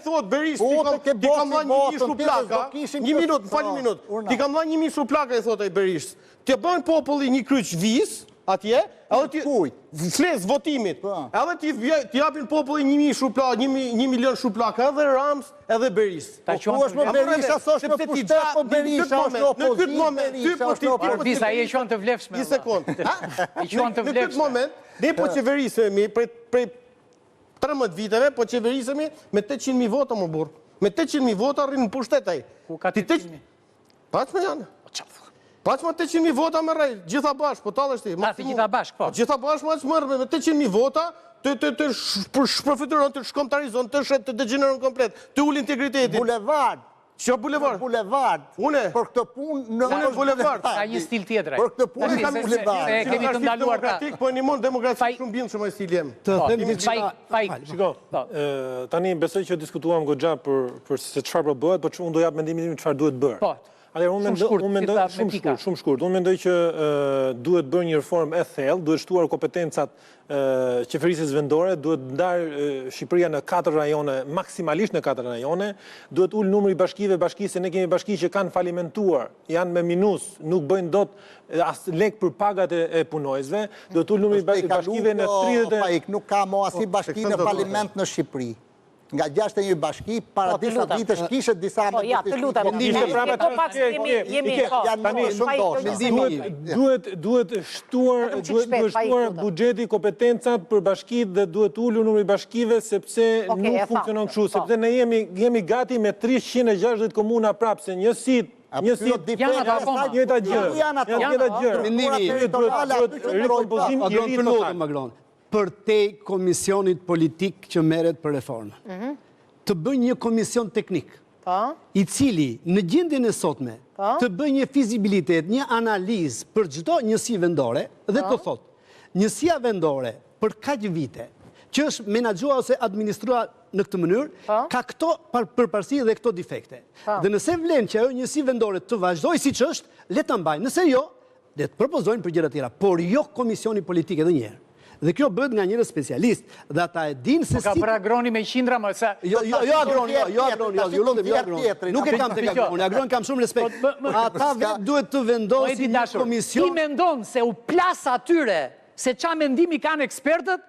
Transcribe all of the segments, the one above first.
thot Berisha, ti kam dhënë 1000 shu plaka. 1 minutë, falë 1 minutë. Ti kam dhënë 1000 shu plaka, i thot ai Berisha. Ti bën populli një kryq viz atje, edhe ti fles votimit. Edhe ti japin populli 1000 shu plaka, 1 milion shu plaka, edhe Rams, edhe Berisha. Ku është më Berisha, thosh në pushtet, po Berisha është në opozicion. Visa, i qënë të vlefshme. Një sekund. I qënë të Në këtë moment, ne po qeverisemi prej 13 viteve, po qeverisemi me 800.000 vota, më burë. Me 800.000 vota rrinë në pushtetaj. Ku ka 800.000? Pas me janë. Pas me 800.000 vota me rrej, gjitha bashkë, po talë është ti. A, të gjitha bashkë, po. Gjitha bashkë ma që mërë, me 800.000 vota, të shpërfituron, të shkomtarizon, të shet, të degeneron komplet, të ullë integritetin. Bulevard. Që bulevard? Bulevard. Une? Për këtë punë në bulevard. Ka një stil tjetër. Për këtë punë në bulevard. Se kemi të ndaluar ta. Po një mund demokratik shumë bindë shumë e stil jem. Shiko, tani besoj që diskutuam goxha për se çfarë po bëhet, por unë do jap mendimin tim çfarë duhet bërë. Po. Unë mendoj shumë shkurt. Unë mendoj që duhet bërë një reformë e thellë, duhet shtuar kompetencat qeverisjes vendore, duhet ndarë Shqipëria në 4 rajone, maksimalisht në 4 rajone, duhet ullë numri bashkive, se ne kemi bashki që kanë falimentuar, janë me minus, nuk bëjnë dot as lek për pagat e punojësve, duhet ullë numri bashkive në 30... Nuk ka mo asi bashki në faliment në Shqipëri. Nga 61 bashki, para disa ditësh kishe disa më ja, të lutem. Duhet shtuar buxheti, kompetencat për bashkitë dhe duhet ullur numri bashkive sepse nuk funksionon kështu, sepse ne jemi gati me 360 komuna prapë, se një sit për te komisionit politik që merret për reformën. Të bëj një komision teknik, i cili në gjendjen e sotme të bëj një fizibilitet, një analizë për çdo njësi vendore dhe të thotë, njësia vendore për kaq vite që është menaxhuar ose administruar në këtë mënyrë, ka këto përparësi dhe këto defekte. Dhe nëse vlen që ajo njësi vendore të vazhdojë siç është, le ta mbajnë. Nëse jo, le të propozojnë për gjëra të tjera, por jo komisioni politik edhe një herë. Dhe kjo bëhet nga njëra specialist, dhe ata e dinë se si... Ka për agroni me qindra, më se... Jo agroni, nuk e kam të agroni, agroni kam shumë respekt. Ata vetë duhet të vendosin një komision... Ti mendon se u plas atyre, se qa mendimi kanë ekspertët,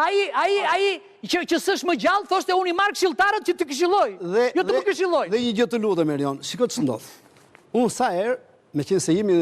ai që s'është më gjallë, thoshte unë i marrë këshilltarët që të këshilloj. Jo të më këshilloj. Dhe një gjë të lutem, Erion, shiko ç'ndodh. Unë sa herë, me qenë se jemi